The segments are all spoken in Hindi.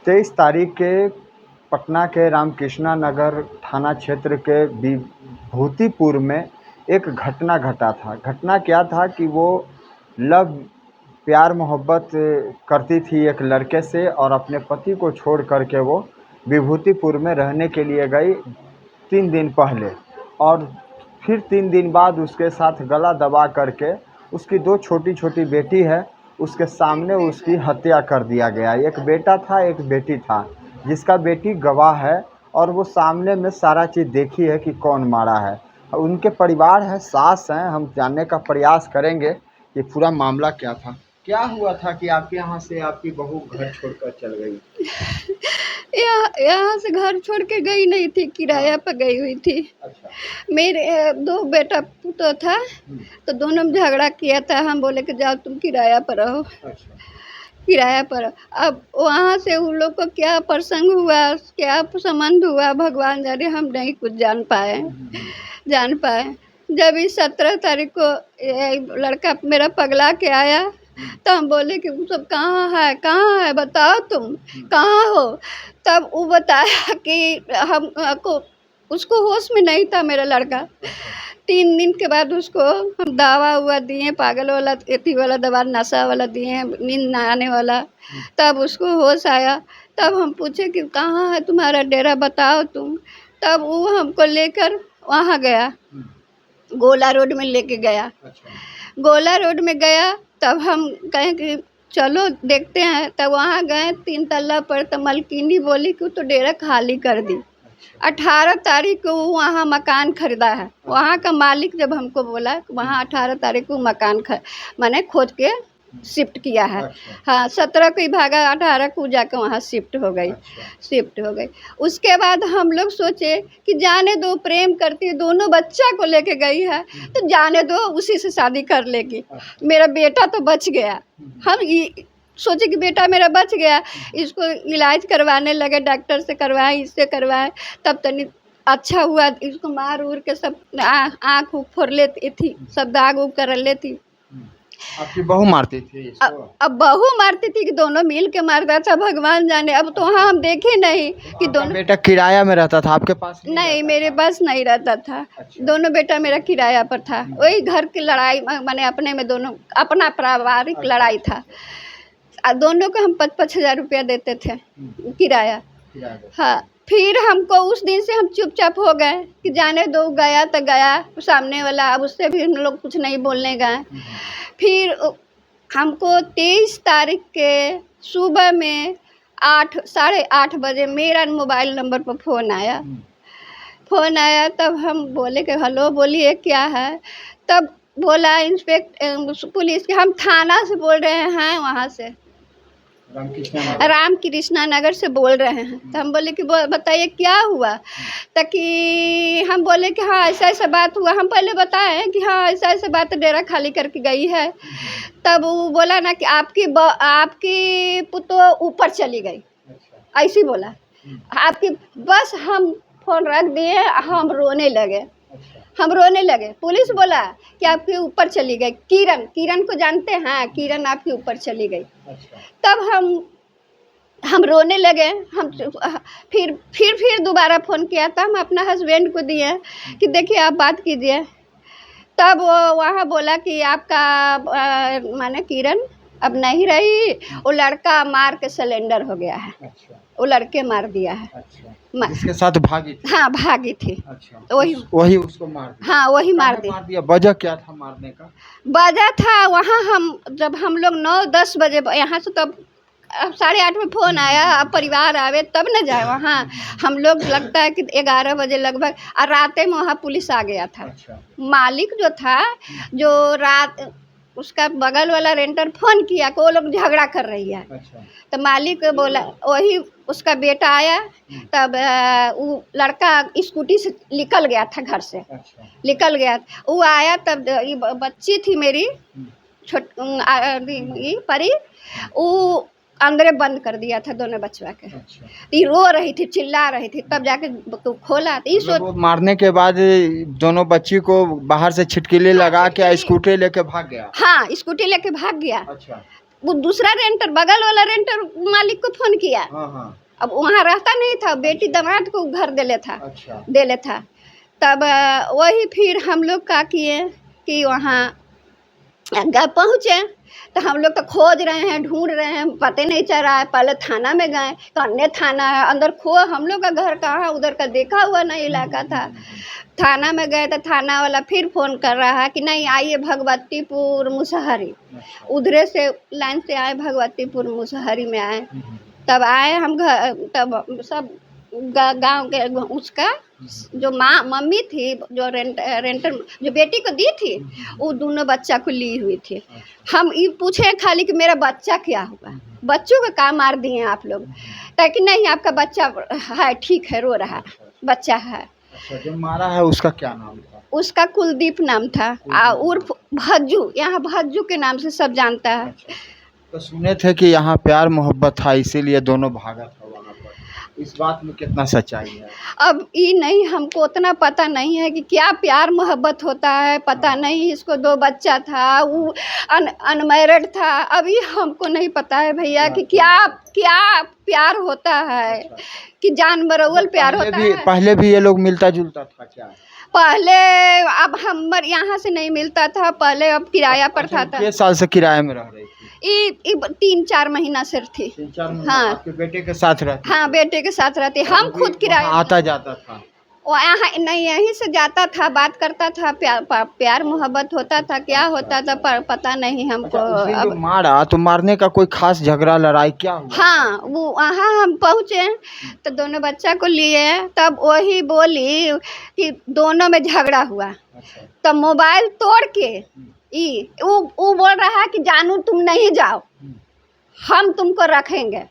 23 तारीख के पटना के रामकृष्णा नगर थाना क्षेत्र के विभूतिपुर में एक घटना घटा था। घटना क्या था कि वो लव प्यार मोहब्बत करती थी एक लड़के से और अपने पति को छोड़ कर के वो विभूतिपुर में रहने के लिए गई 3 दिन पहले, और फिर 3 दिन बाद उसके साथ गला दबा करके उसकी 2 छोटी-छोटी बेटी है, उसके सामने उसकी हत्या कर दिया गया। एक बेटा था, एक बेटी था, जिसका बेटी गवाह है और वो सामने में सारा चीज़ देखी है कि कौन मारा है। उनके परिवार है, सास हैं, हम जानने का प्रयास करेंगे कि पूरा मामला क्या था। क्या हुआ था कि आपके यहाँ से आपकी बहू घर छोड़कर चल गई? यहाँ से घर छोड़ के गई नहीं थी, किराया पर गई हुई थी। अच्छा। मेरे 2 बेटा पुतो था, तो दोनों में झगड़ा किया था। हम बोले कि जाओ तुम किराया पर रहो। अच्छा। किराया पर। अब वहाँ से उन लोग को क्या प्रसंग हुआ, क्या संबंध हुआ, भगवान जाने, हम नहीं कुछ जान पाए। जब इस 17 तारीख को लड़का मेरा पगला के आया, तो हम बोले कि वो सब कहाँ है बताओ, तुम कहाँ हो। तब वो बताया कि हमको, उसको होश में नहीं था मेरा लड़का। 3 दिन के बाद उसको हम दवा हुआ दिए, पागल वाला एथी वाला दवा, नशा वाला दिए, नींद ना आने वाला। तब उसको होश आया। तब हम पूछे कि कहाँ है तुम्हारा डेरा, बताओ तुम। तब वो हमको लेकर वहाँ गया, गोला रोड में लेके गया। गोला रोड में गया, तब हम कहें कि चलो देखते हैं। तब वहाँ गए 3 तल्ला पर, तो मलकिनी बोली कि तो डेरा खाली कर दी। 18 तारीख को वहाँ मकान खरीदा है। वहाँ का मालिक जब हमको बोला वहाँ 18 तारीख को मकान मैंने खोद के शिफ्ट किया है। हाँ, 17 को ही भागा, 18 को जाकर वहाँ शिफ्ट हो गई। उसके बाद हम लोग सोचे कि जाने दो, प्रेम करती, दोनों बच्चा को लेके गई है तो जाने दो, उसी से शादी कर लेगी। मेरा बेटा तो बच गया। हम सोचे कि बेटा मेरा बच गया, इसको इलाज करवाने लगे, डॉक्टर से करवाएं, इससे करवाएं। तब तनी अच्छा हुआ। इसको मार उर के सब आँख फोड़ लेती थी, सब दाग उग कर लेती। आपकी बहू मारती थी इसको? अब बहू मारती थी कि दोनों मिल के मारता था, भगवान जाने। अब तो हाँ हम देखे नहीं कि दोनों। बेटा किराया में रहता था आपके पास? नहीं, मेरे पास नहीं रहता था। अच्छा। दोनों बेटा मेरा किराया पर था। वही घर की लड़ाई, मैंने अपने में दोनों अपना पारिवारिक लड़ाई था। दोनों को हम 5-5 हज़ार रुपया देते थे किराया। हाँ, फिर हमको उस दिन से हम चुपचाप हो गए कि जाने दो, गया तो गया सामने वाला। अब उससे भी हम लोग कुछ नहीं बोलने गए। फिर हमको 23 तारीख के सुबह में 8, 8:30 बजे मेरा मोबाइल नंबर पर फ़ोन आया। तब हम बोले कि हेलो, बोलिए क्या है। तब बोला पुलिस के, हम थाना से बोल रहे हैं, वहाँ से रामकृष्णा नगर से बोल रहे हैं। तो हम बोले कि बताइए क्या हुआ। ताकि हम बोले कि हाँ ऐसा बात हुआ। हम पहले बताए कि हाँ ऐसा बात, डेरा खाली करके गई है। तब वो बोला ना कि आपकी पुतो ऊपर चली गई, ऐसी बोला आपकी। बस हम फ़ोन रख दिए, हम रोने लगे। पुलिस बोला कि आपके ऊपर चली गई, किरण को जानते हैं, किरण आपके ऊपर चली गई। तब हम रोने लगे। हम फिर दोबारा फ़ोन किया था, हम अपना हस्बैंड को दिए कि देखिए आप बात कीजिए। तब वहाँ बोला कि आपका माने किरण अब नहीं रही, वो लड़का मार के सिलेंडर हो गया है। अच्छा। वो लड़के मार दिया है। अच्छा। जिसके साथ भागी थी? हाँ, भागी थी। अच्छा। तो वही उसको मार दिया? हाँ, वही मार दिया। वजह क्या था मारने का? वजह था वहाँ जब हम लोग 9-10 बजे यहाँ से, तब 8:30 में फ़ोन आया, अब परिवार आवे तब न जाए वहाँ। हम लोग लगता है कि 11 बजे लगभग, और रात में वहाँ पुलिस आ गया था। अच्छा। मालिक जो था, जो रात उसका बगल वाला रेंटर फ़ोन किया कि वो लोग झगड़ा कर रही है। अच्छा। तो मालिक बोला, वही उसका बेटा आया। तब वो लड़का स्कूटी से निकल गया था घर से। अच्छा। निकल गया, वो आया। तब ये बच्ची थी मेरी परी, वो अंदर बंद कर दिया था दोनों बच्चा के। अच्छा। ये रो रही थी, चिल्ला रही थी। तब जाके तो खोला, तो मारने के बाद दोनों बच्ची को बाहर से छिटकिली लगा के स्कूटी लेके भाग गया? हाँ, स्कूटी लेके भाग गया। अच्छा। वो दूसरा रेंटर, बगल वाला रेंटर मालिक को फोन किया। हाँ हाँ। अब वहाँ रहता नहीं था, बेटी दामाद को घर देले था। अच्छा। देले था। तब वही फिर हम लोग क्या किए कि वहाँ पहुँचे, तो हम लोग तो खोज रहे हैं, ढूंढ रहे हैं, पता नहीं चल रहा है। पहले थाना में गए, तो अन्य थाना है अंदर, हम लोग का घर कहाँ, उधर का देखा हुआ नहीं इलाका था। थाना में गए तो थाना वाला फिर फ़ोन कर रहा है कि नहीं आइए भगवतीपुर मुसहरी। उधरे से लाइन से आए, भगवतीपुर मुसहरी में आए। तब आए हम घर, तब सब गांव के उसका जो मम्मी थी, जो रेंटर जो बेटी को दी थी, वो दोनों बच्चा को ली हुई थी। हम ये पूछे खाली कि मेरा बच्चा क्या हुआ, बच्चों को काम मार दिए आप लोग, ताकि नहीं आपका बच्चा है, ठीक है, रो रहा बच्चा है। अच्छा, जो मारा है उसका क्या नाम था? उसका कुलदीप नाम था, उर्फ भज्जू, यहाँ भज्जू के नाम से सब जानता है। अच्छा। तो सुने थे कि यहाँ प्यार मोहब्बत था, इसीलिए दोनों भागा था वहाँ पर, इस बात में कितना सच्चाई है? अब ये नहीं, हमको उतना पता नहीं है कि क्या प्यार मोहब्बत होता है, पता नहीं। इसको 2 बच्चा था, वो अनमैरिड था। अभी हमको नहीं पता है भैया कि क्या क्या प्यार होता है, कि जान बरौल प्यार होता है। पहले भी ये लोग मिलता जुलता था क्या? पहले, अब हम यहाँ से नहीं मिलता था पहले, अब किराया पर था। 6 साल से किराए में रह रही थी? 3-4 महीना से थी। 3-4 महीना। हाँ। आपके बेटे के साथ रहती? हाँ, बेटे के साथ रहती। हम खुद किराया आता जाता था? वो यहाँ नहीं, यहीं से जाता था, बात करता था, प्यार मोहब्बत होता था, क्या होता था पर पता नहीं हमको। अच्छा, अब मारा तो मारने का कोई खास झगड़ा लड़ाई क्या हुआ? हाँ, वो वहाँ हम पहुँचे तो दोनों बच्चा को लिए, तब वही बोली कि दोनों में झगड़ा हुआ। अच्छा। तब मोबाइल तोड़ के वो बोल रहा है कि जानू तुम नहीं जाओ, हम तुमको रखेंगे।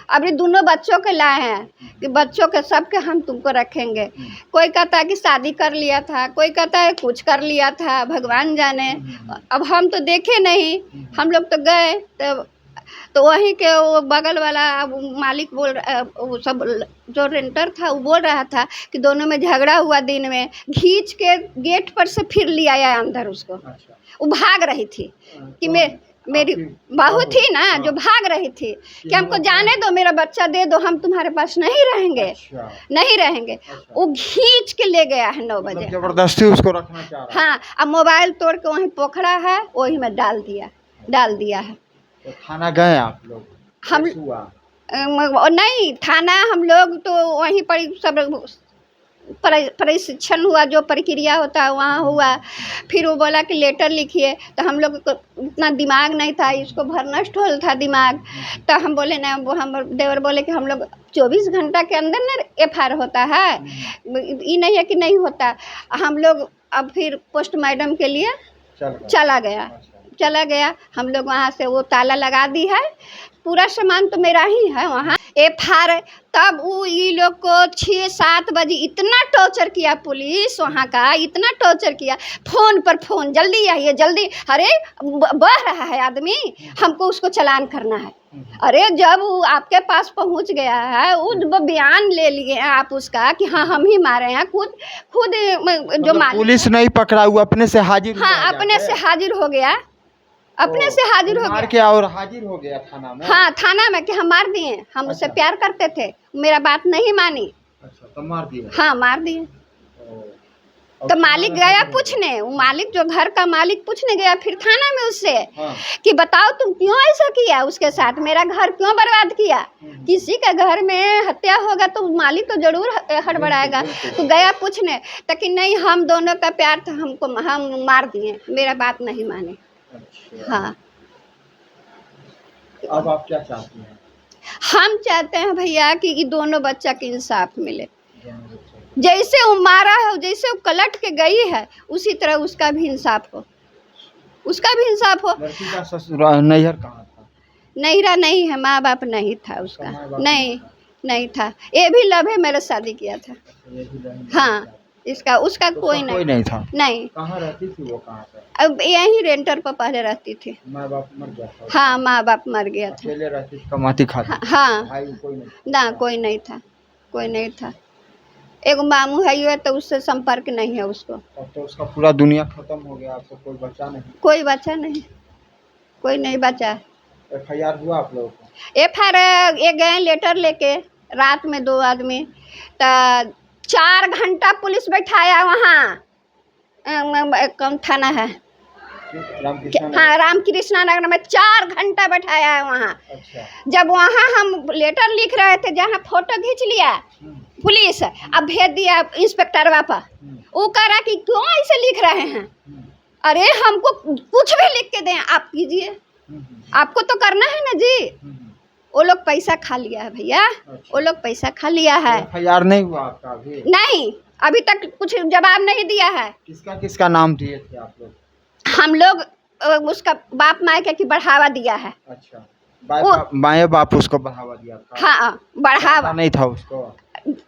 अभी दोनों बच्चों के लाए हैं कि बच्चों के सबके हम तुमको रखेंगे। कोई कहता है कि शादी कर लिया था, कोई कहता है कुछ कर लिया था, भगवान जाने। अब हम तो देखे नहीं, हम लोग तो गए। तो वहीं के वो बगल वाला मालिक वो सब जो रेंटर था वो बोल रहा था कि दोनों में झगड़ा हुआ, दिन में खींच के गेट पर से फिर ले आया अंदर उसको। अच्छा। वो भाग रही थी कि मेरी बहू थी ना, जो भाग रही थी कि हमको जाने दो, मेरा बच्चा दे दो, हम तुम्हारे पास नहीं रहेंगे। अच्छा। नहीं रहेंगे। अच्छा। वो खींच के ले गया है 9 बजे, जबरदस्ती उसको रखना चाह रहा है। हाँ, अब मोबाइल तोड़ के वहीं पोखरा है, वही में डाल दिया है। तो थाना गए आप लोग? हम नहीं, थाना हम लोग तो वहीं पर सब प्रशिक्षण हुआ, जो प्रक्रिया होता है वहाँ हुआ। फिर वो बोला कि लेटर लिखिए, तो हम लोग को उतना दिमाग नहीं था, इसको भरना स्टॉल था दिमाग। तो हम बोले ना, वो हम देवर बोले कि हम लोग 24 घंटा के अंदर ना FIR होता है, ये नहीं है कि नहीं होता। हम लोग अब फिर पोस्टमार्टम के लिए चला गया। हम लोग वहाँ से वो ताला लगा दी है, पूरा सामान तो मेरा ही है वहाँ। FIR तब वो ये लोग को 6-7 बजे इतना टॉर्चर किया पुलिस वहाँ का, इतना टॉर्चर किया, फ़ोन पर फ़ोन, जल्दी आइए जल्दी, अरे बह रहा है आदमी, हमको उसको चालान करना है। अरे जब वो आपके पास पहुँच गया है, वो बयान ले लिए आप उसका कि हाँ हम ही मारे हैं, खुद जो पुलिस नहीं पकड़ा, वो अपने से हाजिर? हाँ, अपने से हाजिर हो गया, अपने से हाजिर हो गया। के और हाजिर हो गया थाना में? हाँ, थाना में कि हम मार दिए, हम उससे प्यार करते थे, मेरा बात नहीं मानी। अच्छा, तो मार दिए? हाँ, मार दिए। तो मालिक गया पूछने, वो मालिक जो घर का मालिक पूछने गया फिर थाना में उससे। हाँ। कि बताओ तुम क्यों ऐसा किया उसके साथ, मेरा घर क्यों बर्बाद किया। किसी का घर में हत्या होगा तो मालिक तो जरूर हड़बड़ाएगा। तो गया पूछने, ताकि नहीं हम दोनों का प्यार था, हम मार दिए, मेरा बात नहीं माने। अच्छा। हाँ। अब आप क्या चाहती हैं? हम चाहते हैं भैया कि ये दोनों बच्चा के इंसाफ मिले। जैसे वो मारा है, जैसे वो कलट के गई है, उसी तरह उसका भी इंसाफ हो, उसका भी इंसाफ हो। लड़की का ससुराल नैहर कहाँ था? नैहरा नहीं है, माँ बाप नहीं था उसका, नहीं था। ये भी लव है, मेरा शादी किया था। हाँ, उसका कोई नहीं था। नहीं। कहाँ रहती थी वो? कहाँ पे? अब यहीं रेंटर पर पहले रहती थी। माँ बाप मर गया था? हाँ, माँ बाप मर गया था। अकेले रहती थी, कमाती खाती? हाँ। भाई कोई नहीं? ना, कोई नहीं था। एगो मामू है ये, तो उससे संपर्क नहीं है उसको। तो उसका पूरा दुनिया खत्म हो गया, आपको कोई बचा नहीं? कोई बचा नहीं, कोई नहीं बचा। FIR हुआ आप लोगों को? FIR ये गए लेटर लेके रात में 2 आदमी, तो 4 घंटा पुलिस बैठाया वहाँ। कौन थाना है? रामकृष्ण नगर। हाँ, रामकृष्णा नगर में 4 घंटा बैठाया है वहाँ। अच्छा। जब वहाँ हम लेटर लिख रहे थे, जहाँ फोटो खींच लिया पुलिस, अब भेज दिया इंस्पेक्टर पर। वो कह रहा कि क्यों ऐसे लिख रहे हैं? अरे हमको कुछ भी लिख के दें, आप कीजिए, आपको तो करना है ना जी। वो लोग पैसा खा लिया है भैया। वो लोग पैसा खा लिया है। FIR नहीं हुआ आपका अभी? नहीं, अभी तक कुछ जवाब नहीं दिया है। किसका किसका नाम दिए थे आप लोग? हम लोग उसका बाप माँ की बढ़ावा दिया है। अच्छा, माए बाप उसको बढ़ावा दिया था? हाँ, बढ़ावा नहीं था उसको,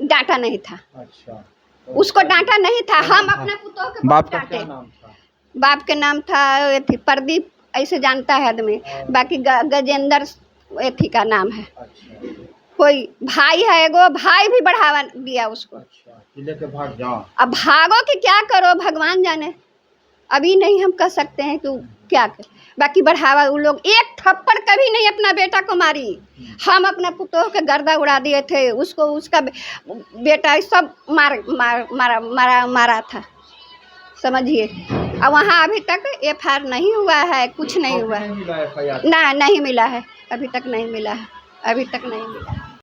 डांटा नहीं था। अच्छा, उसको डांटा नहीं था। हम अपने पुतों के बाप का डांटे। क्या नाम था? बाप के नाम था प्रदीप, ऐसे जानता है आदमी, बाकी गजेंद्र एथी का नाम है। अच्छा। कोई भाई है एगो, भाई भी बढ़ावा दिया उसको। अच्छा, लेके भाग जाओ। अब भागो कि क्या करो भगवान जाने, अभी नहीं हम कह सकते हैं कि क्या कर। बाकी बढ़ावा वो लोग एक थप्पड़ कभी नहीं अपना बेटा को मारी। हम अपना पुतोह के गर्दा उड़ा दिए थे, उसको उसका बेटा सब मारा था, समझिए। और वहाँ अभी तक FIR नहीं हुआ है, कुछ नहीं हुआ है। नहीं मिला FIR? ना, नहीं मिला है, अभी तक नहीं मिला है, अभी तक नहीं मिला है।